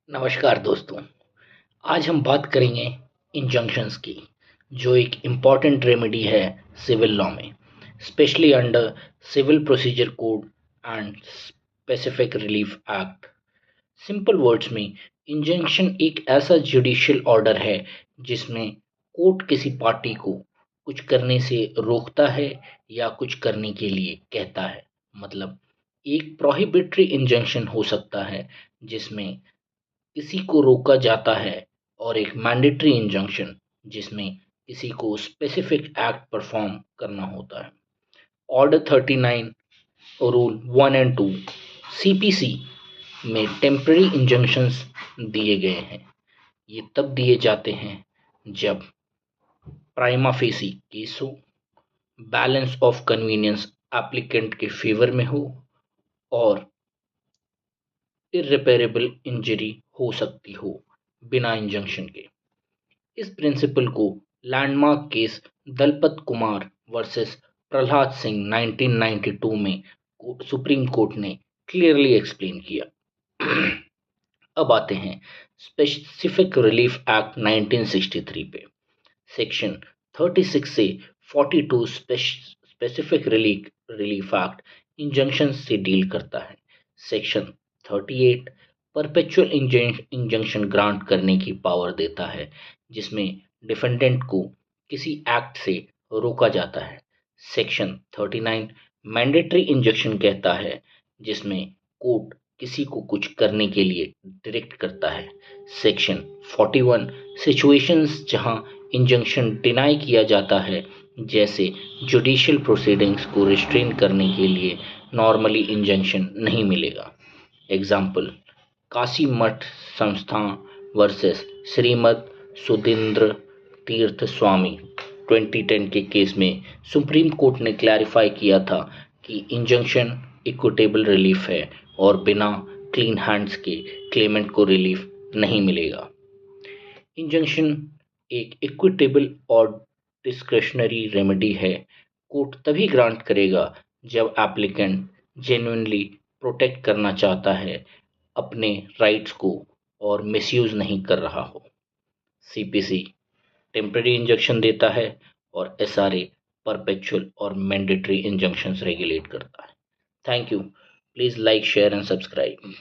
नमस्कार दोस्तों। आज हम बात करेंगे इंजंक्शंस की, जो एक इम्पॉर्टेंट रेमेडी है सिविल लॉ में, specially under civil procedure code and specific relief act. Simple words में, इंजंक्शन एक ऐसा जुडिशियल ऑर्डर है जिसमें कोर्ट किसी पार्टी को कुछ करने से रोकता है या कुछ करने के लिए कहता है। मतलब एक प्रोहिबिटरी इंजंक्शन हो सकता है जिसमें किसी को रोका जाता है, और एक मैंडेटरी इंजंक्शन जिसमें किसी को स्पेसिफिक एक्ट परफॉर्म करना होता है। ऑर्डर 39 रूल 1 एंड 2 सीपीसी में टेम्पररी इंजंक्शंस दिए गए हैं। ये तब दिए जाते हैं जब प्राइमा फेसी केस हो, बैलेंस ऑफ कन्वीनियंस एप्लीकेंट के फेवर में हो, और इर्रिपेरेबल इंजरी हो सकती हो बिना इंजंक्शन के। इस प्रिंसिपल को landmark case Dalpat Kumar versus Prahlad Singh 1992 में सुप्रीम कोर्ट ने क्लियरली एक्सप्लेन किया। अब आते हैं स्पेसिफिक रिलीफ एक्ट 1963 पे। सेक्शन 36 से 42 स्पेसिफिक रिलीफ एक्ट इंजंक्शन से डील करता है। सेक्शन 38 परपेचुअल इंजंक्शन ग्रांट करने की पावर देता है, जिसमें डिफेंडेंट को किसी एक्ट से रोका जाता है। सेक्शन 39 मैंडेटरी इंजंक्शन कहता है, जिसमें कोर्ट किसी को कुछ करने के लिए डायरेक्ट करता है। सेक्शन 41 सिचुएशंस जहां इंजंक्शन डिनाई किया जाता है, जैसे जुडिशियल प्रोसीडिंग्स को रिस्ट्रेन करने के लिए नॉर्मली इंजंक्शन नहीं मिलेगा। एग्जाम्पल, काशी मठ संस्थान वर्सेस श्रीमद सुधींद्र तीर्थ स्वामी 2010 के केस में सुप्रीम कोर्ट ने क्लैरिफाई किया था कि इंजंक्शन इक्विटेबल रिलीफ है और बिना क्लीन हैंड्स के क्लेमेंट को रिलीफ नहीं मिलेगा। इंजंक्शन एक इक्विटेबल और डिस्क्रिशनरी रेमेडी है। कोर्ट तभी ग्रांट करेगा जब एप्लीकेंट जेन्युइनली प्रोटेक्ट करना चाहता है अपने राइट्स को और मिसयूज नहीं कर रहा हो। सीपीसी टेम्पररी इंजंक्शन देता है और एसआरए परपेचुअल और मैंडेटरी इंजंक्शंस रेगुलेट करता है। Thank you. Please like, share and subscribe.